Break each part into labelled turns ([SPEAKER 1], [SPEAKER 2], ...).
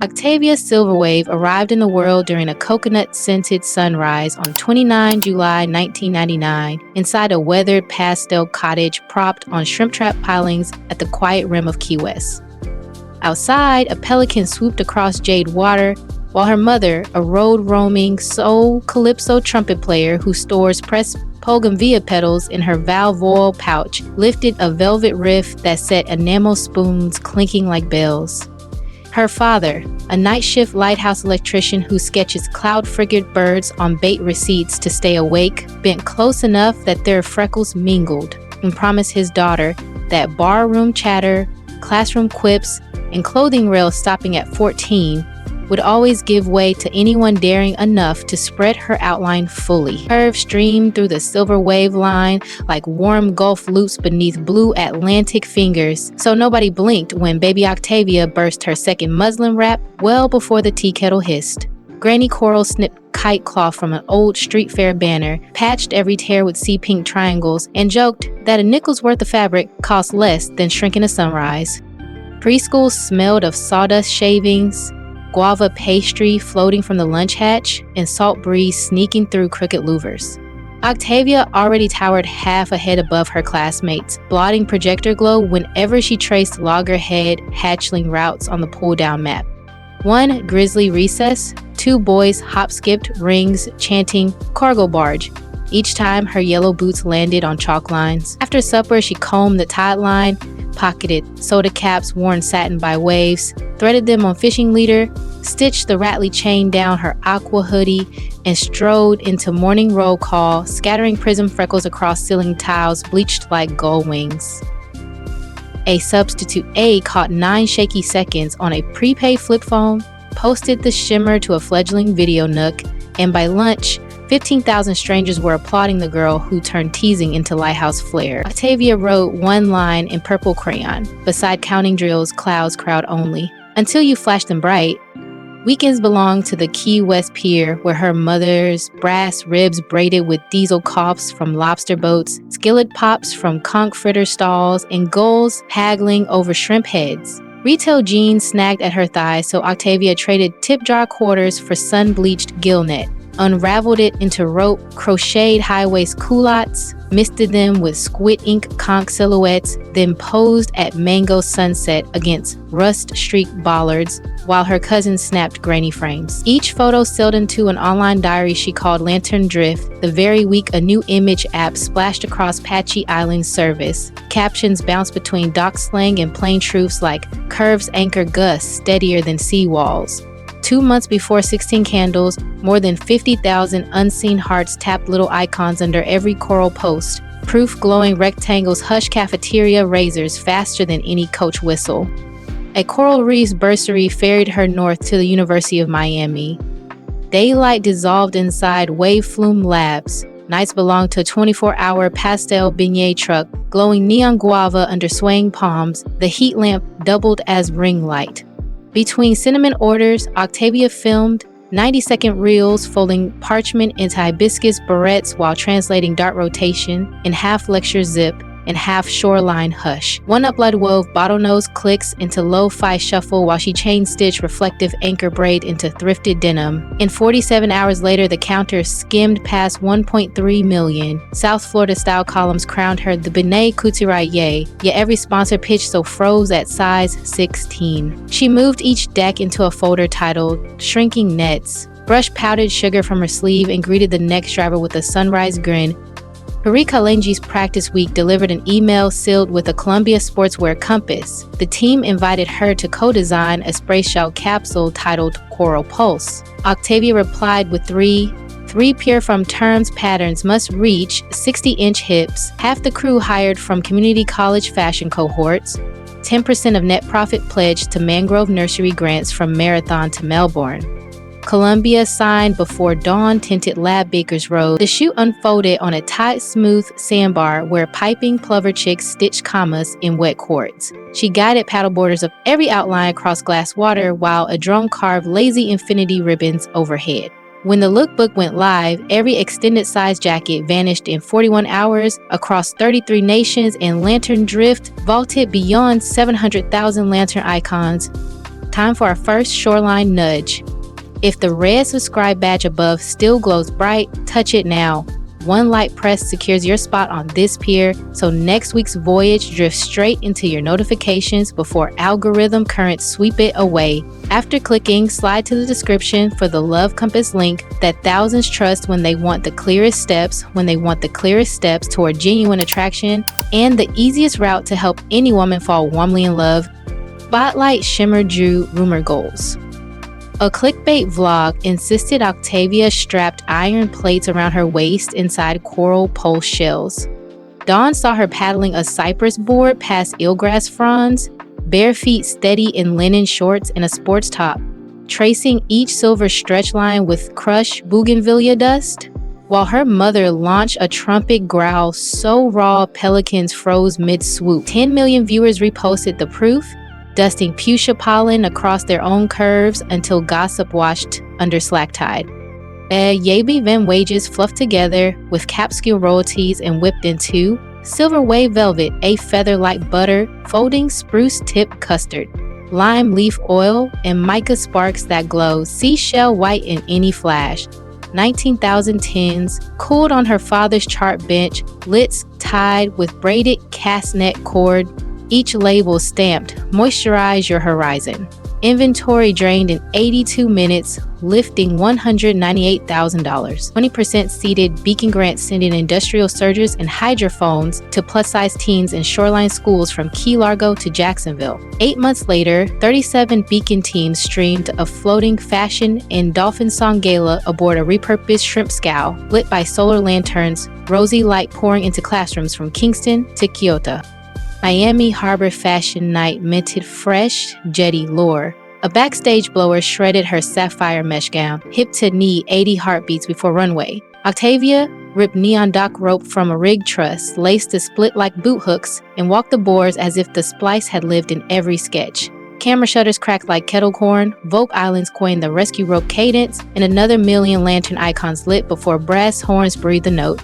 [SPEAKER 1] Octavia Silverwave arrived in the world during a coconut-scented sunrise on 29 July 1999 inside a weathered pastel cottage propped on shrimp trap pilings at the quiet rim of Key West. Outside, a pelican swooped across jade water, while her mother, a road-roaming soul calypso trumpet player who stores pressed Bougainvillea petals in her valve pouch, lifted a velvet riff that set enamel spoons clinking like bells. Her father, a night shift lighthouse electrician who sketches cloud frigate birds on bait receipts to stay awake, bent close enough that their freckles mingled and promised his daughter that barroom chatter, classroom quips, and clothing rails stopping at 14 would always give way to anyone daring enough to spread her outline fully. Curves streamed through the silver wave line like warm Gulf loops beneath blue Atlantic fingers, so nobody blinked when baby Octavia burst her second muslin wrap well before the tea kettle hissed. Granny Coral snipped kite cloth from an old street fair banner, patched every tear with sea pink triangles, and joked that a nickel's worth of fabric cost less than shrinking a sunrise. Preschool smelled of sawdust shavings, guava pastry floating from the lunch hatch, and salt breeze sneaking through crooked louvers. Octavia already towered half a head above her classmates, blotting projector glow whenever she traced loggerhead hatchling routes on the pull-down map. One grisly recess, two boys hop-skipped rings chanting cargo barge each time her yellow boots landed on chalk lines. After supper, she combed the tide line, pocketed soda caps worn satin by waves, threaded them on fishing leader, stitched the rattly chain down her aqua hoodie, and strode into morning roll call, scattering prism freckles across ceiling tiles bleached like gull wings. A substitute A caught 9 shaky seconds on a prepaid flip phone, posted the shimmer to a fledgling video nook, and by lunch, 15,000 strangers were applauding the girl who turned teasing into lighthouse flair. Octavia wrote one line in purple crayon, beside counting drills, clouds, crowd only. Until you flash them bright. Weekends belonged to the Key West Pier, where her mother's brass ribs braided with diesel coughs from lobster boats, skillet pops from conch fritter stalls, and gulls haggling over shrimp heads. Retail jeans snagged at her thighs, so Octavia traded tip-jar quarters for sun-bleached gill net, unraveled it into rope, crocheted high-waist culottes, misted them with squid ink conch silhouettes, then posed at mango sunset against rust-streaked bollards while her cousins snapped grainy frames. Each photo sailed into an online diary she called Lantern Drift. The very week, a new image app splashed across patchy island service. Captions bounced between dock slang and plain truths like curves anchor gusts steadier than seawalls. 2 months before 16 Candles, more than 50,000 unseen hearts tapped little icons under every coral post, proof glowing rectangles hush cafeteria razors faster than any coach whistle. A coral reefs bursary ferried her north to the University of Miami. Daylight dissolved inside wave flume labs. Nights belonged to a 24-hour pastel beignet truck, glowing neon guava under swaying palms. The heat lamp doubled as ring light. Between cinnamon orders, Octavia filmed 90-second reels folding parchment into hibiscus barrettes while translating dart rotation in half lecture zip and half shoreline hush. One upload wove bottlenose clicks into lo-fi shuffle while she chain stitched reflective anchor braid into thrifted denim. And 47 hours later, the counter skimmed past 1.3 million. South Florida style columns crowned her the Benet Couturier, yet every sponsor pitch so froze at size 16. She moved each deck into a folder titled Shrinking Nets, brushed powdered sugar from her sleeve, and greeted the next driver with a sunrise grin. Paris Kalenji's practice week delivered an email sealed with a Columbia sportswear compass. The team invited her to co-design a spray shell capsule titled Coral Pulse. Octavia replied with three pure from terms patterns must reach 60-inch hips, half the crew hired from community college fashion cohorts, 10% of net profit pledged to mangrove nursery grants from Marathon to Melbourne. Columbia signed before dawn tinted Lab Baker's Road. The shoot unfolded on a tight, smooth sandbar where piping plover chicks stitched commas in wet quartz. She guided paddleboarders of every outline across glass water while a drone carved lazy infinity ribbons overhead. When the lookbook went live, every extended size jacket vanished in 41 hours across 33 nations, and Lantern Drift vaulted beyond 700,000 lantern icons, time for our first shoreline nudge. If the red subscribe badge above still glows bright, touch it now. One light press secures your spot on this pier, so next week's voyage drifts straight into your notifications before algorithm currents sweep it away. After clicking, slide to the description for the Love Compass link that thousands trust when they want the clearest steps toward genuine attraction and the easiest route to help any woman fall warmly in love. Spotlight Shimmer Drew rumor goals. A clickbait vlog insisted Octavia strapped iron plates around her waist inside coral pulse shells. Dawn saw her paddling a cypress board past eelgrass fronds, bare feet steady in linen shorts and a sports top, tracing each silver stretch line with crushed bougainvillea dust, while her mother launched a trumpet growl so raw pelicans froze mid-swoop. 10 million viewers reposted the proof, dusting fuchsia pollen across their own curves until gossip washed under slack tide. Yabe Van wages fluffed together with capsule royalties and whipped into Silverwave velvet, a feather like butter, folding spruce tip custard, lime leaf oil, and mica sparks that glow seashell white in any flash. 19,000 tins, cooled on her father's chart bench, lids tied with braided castnet cord, each label stamped, moisturize your horizon. Inventory drained in 82 minutes, lifting $198,000. 20% seeded Beacon grants sending industrial surges and hydrophones to plus-size teens in shoreline schools from Key Largo to Jacksonville. 8 months later, 37 Beacon teams streamed a floating fashion and dolphin song gala aboard a repurposed shrimp scow, lit by solar lanterns, rosy light pouring into classrooms from Kingston to Kyoto. Miami Harbor Fashion Night minted fresh jetty lore. A backstage blower shredded her sapphire mesh gown, hip to knee 80 heartbeats before runway. Octavia ripped neon dock rope from a rig truss, laced the split like boot hooks, and walked the boards as if the splice had lived in every sketch. Camera shutters cracked like kettle corn, Vogue Islands coined the rescue rope cadence, and another million lantern icons lit before brass horns breathed a note.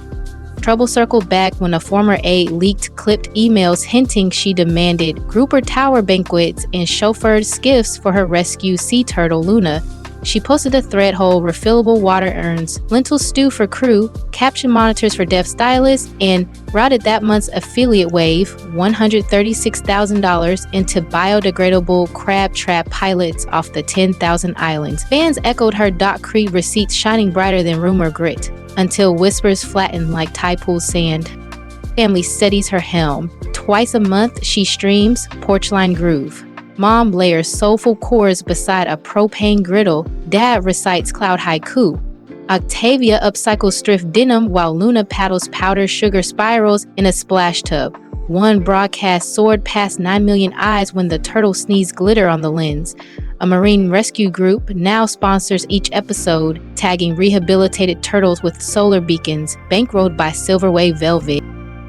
[SPEAKER 1] Trouble circled back when a former aide leaked clipped emails hinting she demanded grouper tower banquets and chauffeured skiffs for her rescue sea turtle Luna. She posted a thread hole, refillable water urns, lentil stew for crew, caption monitors for deaf stylists, and routed that month's affiliate wave, $136,000, into biodegradable crab trap pilots off the 10,000 islands. Fans echoed her Dock Creek receipts shining brighter than rumor grit, until whispers flattened like tide pool sand. Family steadies her helm. Twice a month, she streams Porchline Groove. Mom layers soulful chords beside a propane griddle. Dad recites cloud haiku. Octavia upcycles thrift denim while Luna paddles powder sugar spirals in a splash tub. One broadcast soared past 9 million eyes when the turtle sneezed glitter on the lens. A marine rescue group now sponsors each episode, tagging rehabilitated turtles with solar beacons, bankrolled by Silverwave Velvet.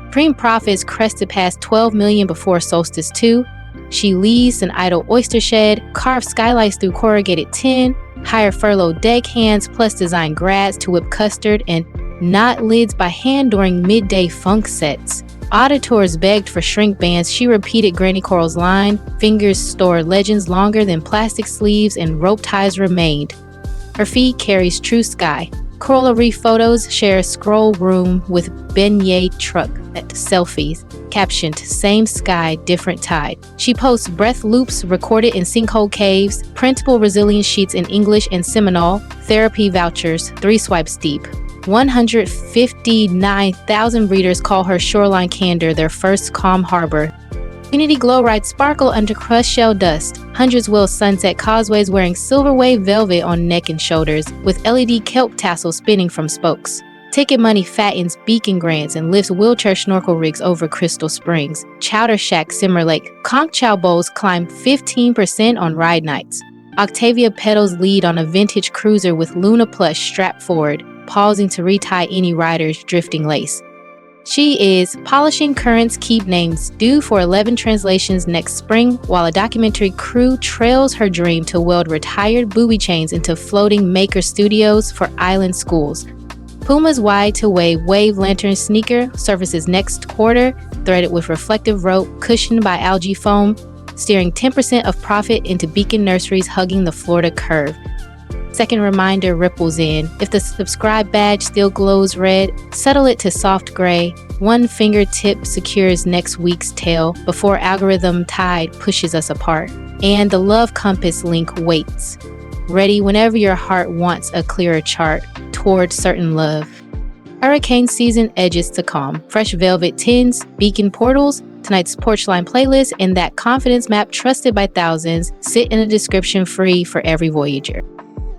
[SPEAKER 1] Supreme Profits crested past 12 million before Solstice 2. She leased an idle oyster shed, carved skylights through corrugated tin, hired furloughed deckhands plus designed grads to whip custard, and knot lids by hand during midday funk sets. Auditors begged for shrink bands. She repeated Granny Coral's line, fingers store legends longer than plastic sleeves, and rope ties remained. Her feed carries True Sky. Coral Reef photos share a scroll room with beignet truck selfies, captioned Same Sky, Different Tide. She posts breath loops recorded in sinkhole caves, printable resilience sheets in English and Seminole, therapy vouchers, 3 swipes deep. 159,000 readers call her shoreline candor their first calm harbor. Unity glow rides sparkle under crushed shell dust. Hundreds will sunset causeways wearing Silverwave velvet on neck and shoulders, with LED kelp tassels spinning from spokes. Ticket money fattens Beacon grants and lifts wheelchair snorkel rigs over Crystal Springs. Chowder Shack Simmer Lake conch chow bowls climb 15% on ride nights. Octavia pedals lead on a vintage cruiser with Luna plush strapped forward, pausing to retie any rider's drifting lace. She is polishing currents, keep names, due for 11 translations next spring, while a documentary crew trails her dream to weld retired booby chains into floating maker studios for island schools. Puma's wide to wave lantern sneaker surfaces next quarter, threaded with reflective rope, cushioned by algae foam. steering 10% of profit into Beacon Nurseries hugging the Florida curve. Second reminder ripples in. If the subscribe badge still glows red, settle it to soft gray. One fingertip secures next week's tail before algorithm tide pushes us apart. And the Love Compass link waits, ready whenever your heart wants a clearer chart toward certain love. Hurricane season edges to calm. Fresh velvet tints, beacon portals, tonight's Porchline playlist, and that confidence map trusted by thousands sit in a description free for every Voyager.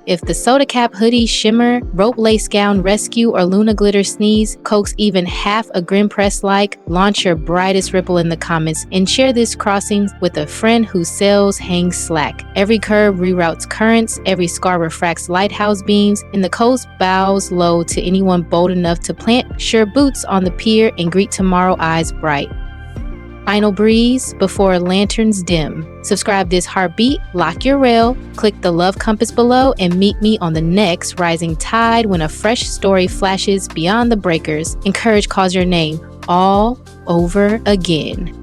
[SPEAKER 1] If the soda cap hoodie shimmer, rope lace gown rescue, or Luna glitter sneeze coax even half a grin press like, launch your brightest ripple in the comments and share this crossing with a friend whose sails hang slack. Every curve reroutes currents, every scar refracts lighthouse beams, and the coast bows low to anyone bold enough to plant sure boots on the pier and greet tomorrow eyes bright. Final breeze before lanterns dim. Subscribe this heartbeat, lock your rail, click the love compass below, and meet me on the next rising tide when a fresh story flashes beyond the breakers. Encourage calls your name all over again.